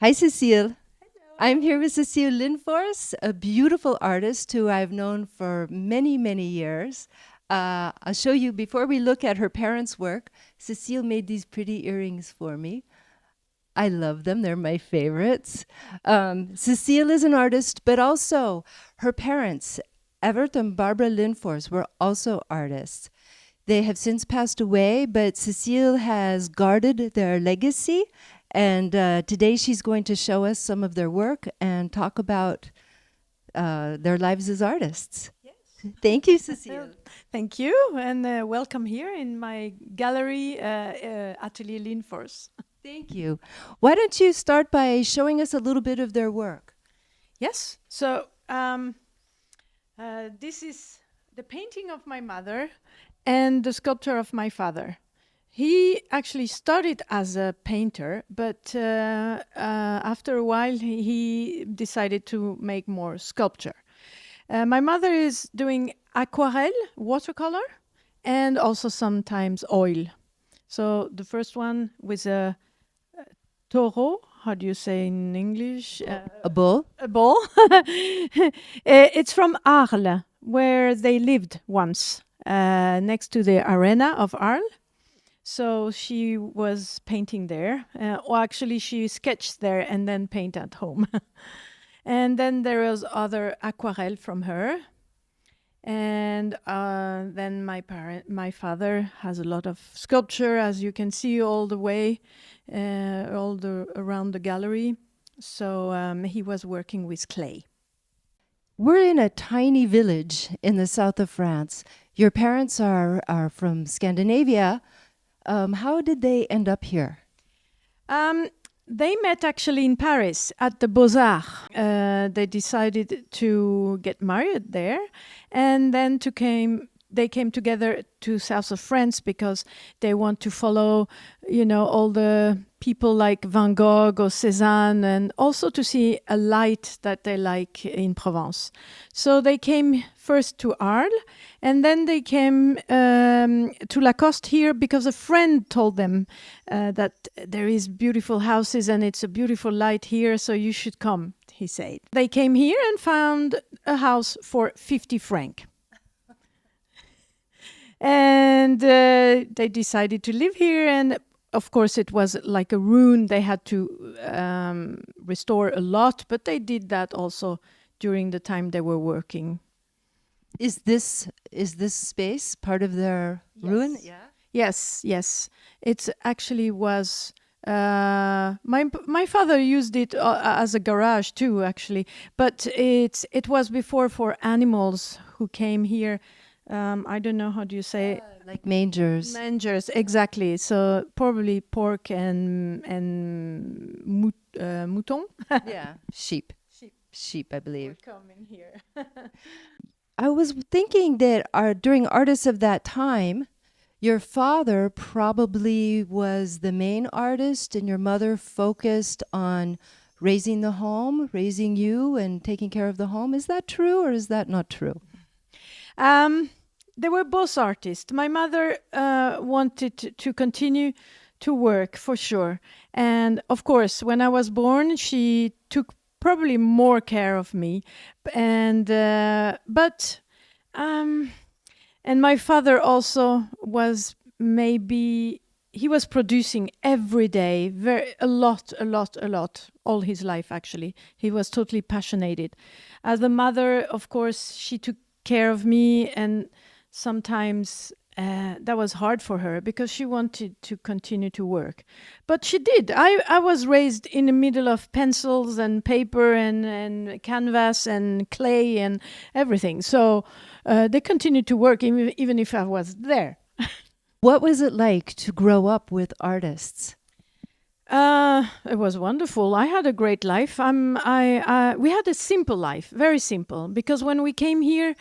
Hi, Cecile. I'm here with Cecile Lindfors, a beautiful artist who I've known for many, many years. I'll show you, before we look at her parents' work, Cecile made these pretty earrings for me. I love them. They're my favorites. Cecile is an artist, but also her parents, Evert and Barbara Lindfors, were also artists. They have since passed away, but Cecile has guarded their legacy. And today she's going to show us some of their work and talk about their lives as artists. Yes. Thank you, Cecile. Thank you, and welcome here in my gallery, Atelier Lindfors. Thank you. Why don't you start by showing us a little bit of their work? Yes, so this is the painting of my mother and the sculpture of my father. He actually started as a painter, but after a while he decided to make more sculpture. My mother is doing aquarelle, watercolor, and also sometimes oil. So the first one with a taureau, how do you say in English? A bull? A bull. It's from Arles, where they lived once, next to the arena of Arles. So she was painting there, or actually she sketched there and then paint at home. And then there was other aquarelle from her. And then my father has a lot of sculpture, as you can see all the way, around the gallery. So he was working with clay. We're in a tiny village in the south of France. Your parents are from Scandinavia. How did they end up here? They met actually in Paris at the Beaux-Arts. They decided to get married there, and then they came together to south of France because they want to follow, all the people like Van Gogh or Cézanne, and also to see a light that they like in Provence. So they came first to Arles, and then they came to Lacoste here because a friend told them that there is beautiful houses and it's a beautiful light here, so you should come, he said. They came here and found a house for 50 francs. And they decided to live here, and of course it was like a ruin. They had to restore a lot, but they did that also during the time they were working. Is this space part of their ruin? Yeah. Yes. It actually was. My father used it as a garage too, actually, but it was before for animals who came here. I don't know, how do you say? Like mangers. Mangers, exactly. So probably pork and mouton. Yeah, sheep. Sheep, I believe. Would come in here. I was thinking that during artists of that time, your father probably was the main artist and your mother focused on raising the home, raising you and taking care of the home. Is that true or is that not true? They were both artists. My mother wanted to continue to work for sure. And of course, when I was born, she took probably more care of me. And my father also was he was producing every day, a lot, all his life actually. He was totally passionate. As a mother, of course, she took care of me, and sometimes that was hard for her because she wanted to continue to work. But she did. I was raised in the middle of pencils and paper and canvas and clay and everything. So they continued to work even if I was there. What was it like to grow up with artists? It was wonderful. I had a great life. We had a simple life, very simple, because when we came here,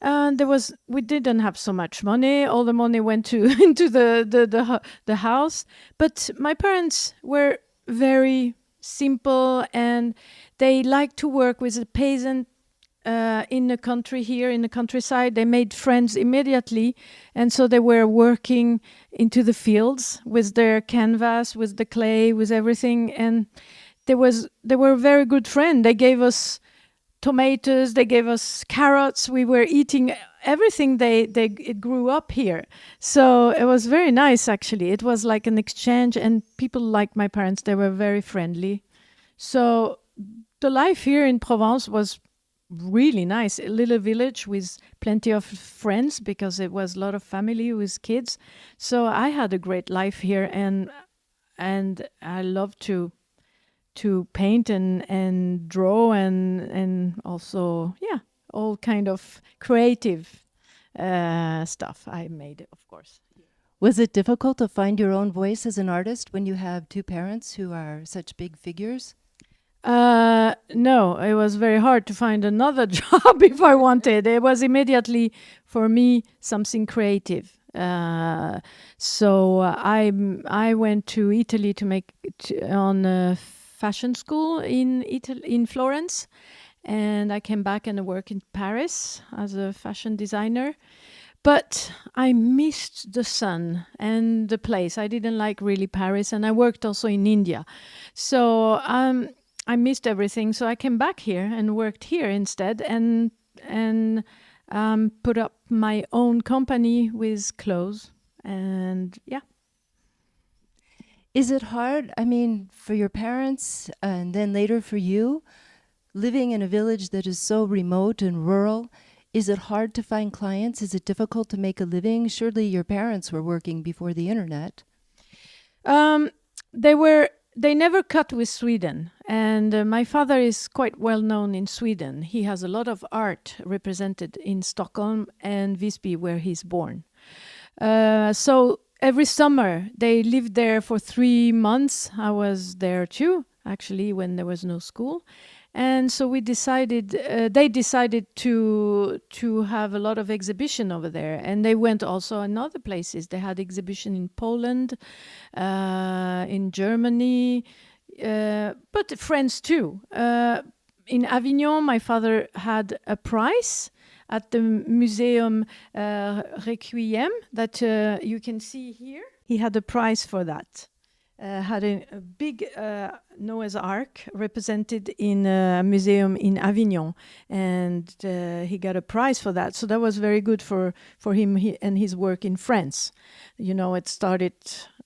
we didn't have so much money. All the money went into the house. But my parents were very simple, and they liked to work with the peasant in the country here, in the countryside. They made friends immediately, and so they were working into the fields with their canvas, with the clay, with everything, and they were a very good friend. They gave us tomatoes, they gave us carrots. We were eating everything it grew up here. So it was very nice, actually. It was like an exchange, and people like my parents, they were very friendly. So the life here in Provence was really nice. A little village with plenty of friends, because it was a lot of family with kids. So I had a great life here, and I love to paint and draw and also, yeah, all kind of creative stuff I made, of course. Was it difficult to find your own voice as an artist when you have two parents who are such big figures? No, it was very hard to find another job if I wanted. It was immediately for me something creative. So I went to Italy to make on a fashion school in Italy, in Florence, and I came back and worked in Paris as a fashion designer. But I missed the sun and the place. I didn't like really Paris, and I worked also in India. So I missed everything. So I came back here and worked here instead, and put up my own company with clothes. And yeah. Is it hard, I mean, for your parents and then later for you, living in a village that is so remote and rural? Is it hard to find clients? Is it difficult to make a living? Surely your parents were working before the internet. They never cut with Sweden, and my father is quite well known in Sweden. He has a lot of art represented in Stockholm and Visby, where he's born. So every summer they lived there for 3 months. I was there too, actually, when there was no school. And so they decided to have a lot of exhibition over there, and they went also in other places. They had exhibition in Poland, in Germany, but France too. In Avignon, my father had a prize at the Museum Requiem that you can see here. He had a prize for that. Had a big Noah's Ark represented in a museum in Avignon, and he got a prize for that. So that was very good for him and his work in France. You know, it started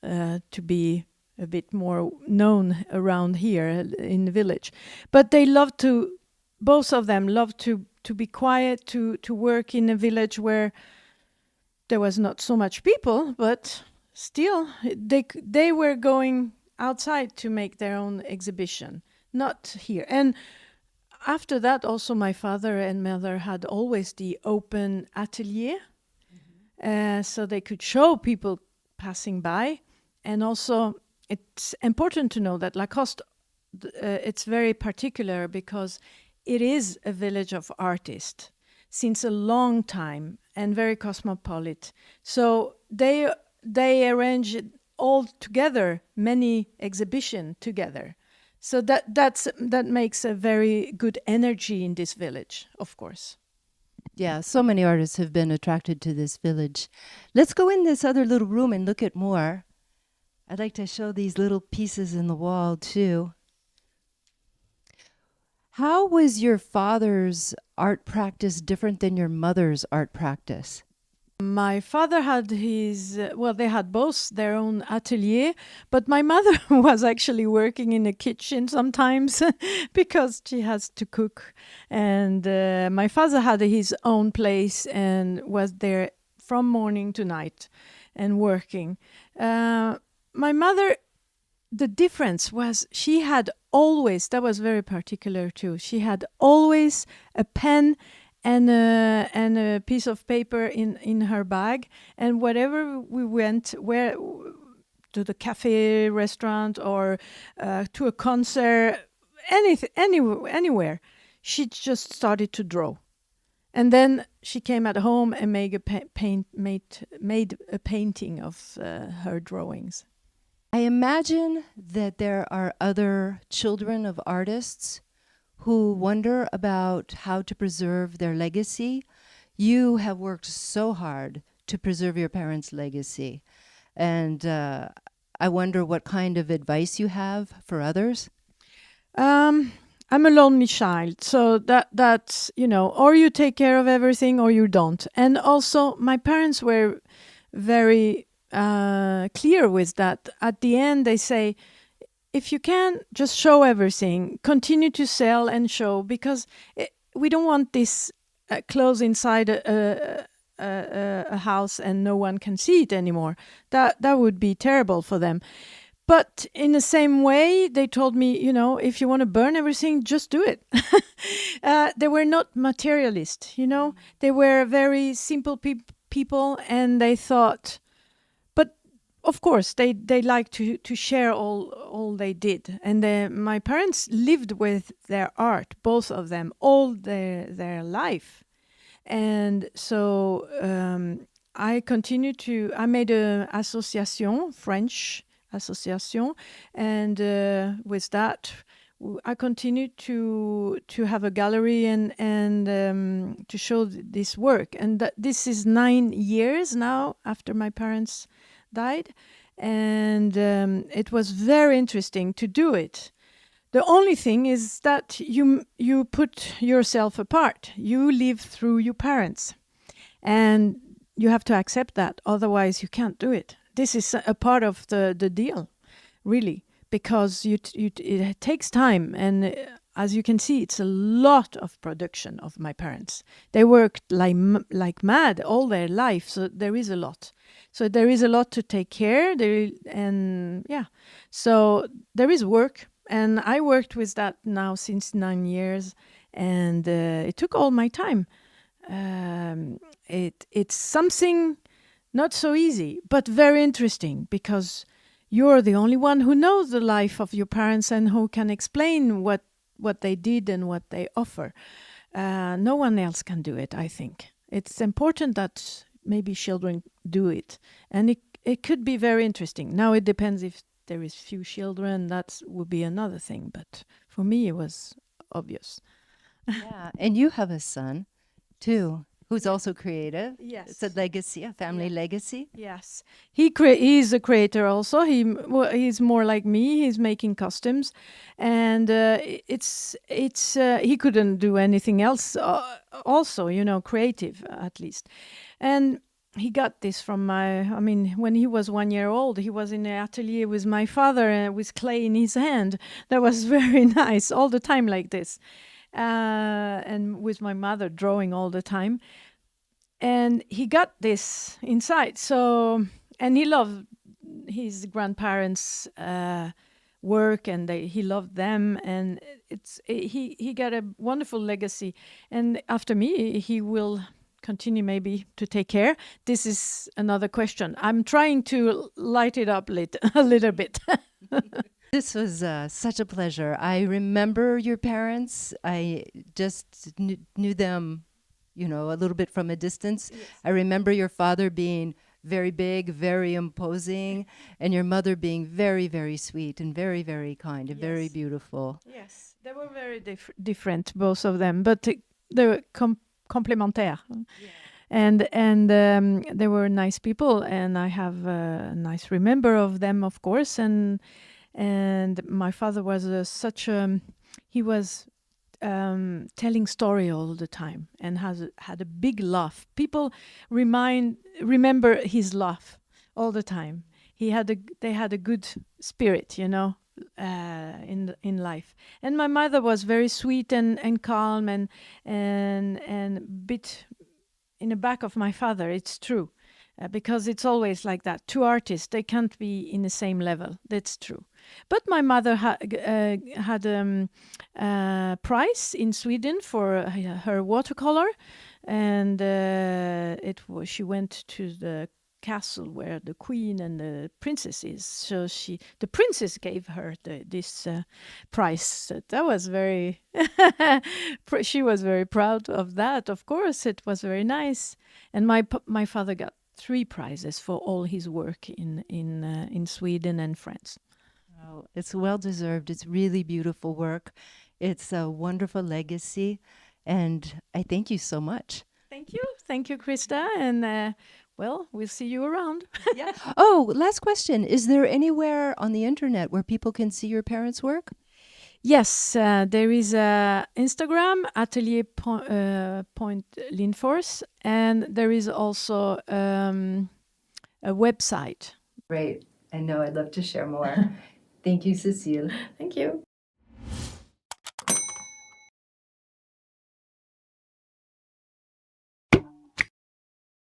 to be a bit more known around here in the village. But they loved to, both of them loved to be quiet, to work in a village where there was not so much people, but still they were going outside to make their own exhibition, not here. And after that, also my father and mother had always the open atelier, so they could show people passing by. And also it's important to know that Lacoste, it's very particular because it is a village of artists since a long time and very cosmopolitan. So they arrange all together, many exhibitions together. So that makes a very good energy in this village, of course. Yeah, so many artists have been attracted to this village. Let's go in this other little room and look at more. I'd like to show these little pieces in the wall too. How was your father's art practice different than your mother's art practice? My father had they had both their own atelier, but my mother was actually working in the kitchen sometimes because she has to cook. And my father had his own place and was there from morning to night and working. My mother, the difference was she had always, that was very particular too, she had always a pen and a piece of paper in her bag, and whatever we went, where to the cafe, restaurant, or to a concert, anywhere, she just started to draw. And then she came at home and made a painting of her drawings. I imagine that there are other children of artists who wonder about how to preserve their legacy. You have worked so hard to preserve your parents' legacy. And I wonder what kind of advice you have for others. Um, I'm a lonely child, so that's or you take care of everything or you don't. And also, my parents were very clear with that. At the end, they say, if you can, just show everything, continue to sell and show, because we don't want this clothes inside a house and no one can see it anymore. That would be terrible for them. But in the same way, they told me, if you want to burn everything, just do it. They were not materialist, They were very simple people, and they thought, but of course, they like to share all they did. And my parents lived with their art, both of them, all their life. And so I made a association, French association, and with that, I continued to have a gallery and to show this work. And this is 9 years now after my parents died, and it was very interesting to do it. The only thing is that you put yourself apart. You live through your parents, and you have to accept that. Otherwise, you can't do it. This is a part of the deal, really, because it takes time, and as you can see, it's a lot of production of my parents. They worked like mad all their life, so there is a lot. So there is a lot to take care. So there is work. And I worked with that now since 9 years, and it took all my time. It's something not so easy, but very interesting, because you're the only one who knows the life of your parents and who can explain what they did and what they offer. No one else can do it, I think. It's important that maybe children do it, and it could be very interesting. Now it depends if there is few children, that would be another thing. But for me, it was obvious. Yeah, and you have a son too, who's also creative. Yes. It's a legacy, a family legacy. Yes, he's a creator also. He's more like me. He's making costumes, and he couldn't do anything else. Also, creative at least, and he got this from when he was 1 year old, he was in the atelier with my father with clay in his hand. That was very nice, all the time like this. And with my mother drawing all the time. And he got this inside. So, and he loved his grandparents' work, and he loved them. And he got a wonderful legacy. And after me, he will continue maybe to take care. This is another question. I'm trying to light it up a little bit. This was such a pleasure. I remember your parents. I just knew them, a little bit from a distance. Yes. I remember your father being very big, very imposing, and your mother being very, very sweet and very, very kind and very beautiful. Yes, they were very different, both of them, but they were complementaire. Yeah. And they were nice people, and I have a nice remember of them, of course. And my father was he was telling story all the time, and had a big laugh. People remember his laugh all the time. They had a good spirit, in life. And my mother was very sweet and calm and bit in the back of my father. It's true, because it's always like that. Two artists, they can't be in the same level. That's true. But my mother had a prize in Sweden for her watercolor, and she went to the castle where the queen and the princess is. So the princess gave her this prize. So that was very. She was very proud of that. Of course, it was very nice. And my father got 3 prizes for all his work in Sweden and France. Oh, it's well deserved. It's really beautiful work. It's a wonderful legacy, and I thank you so much. Thank you, Krista, and we'll see you around. Yeah. Oh, last question: is there anywhere on the internet where people can see your parents' work? Yes, there is a Instagram, Atelier.Lindfors, and there is also a website. Great. I know I'd love to share more. Thank you, Cecile. Thank you.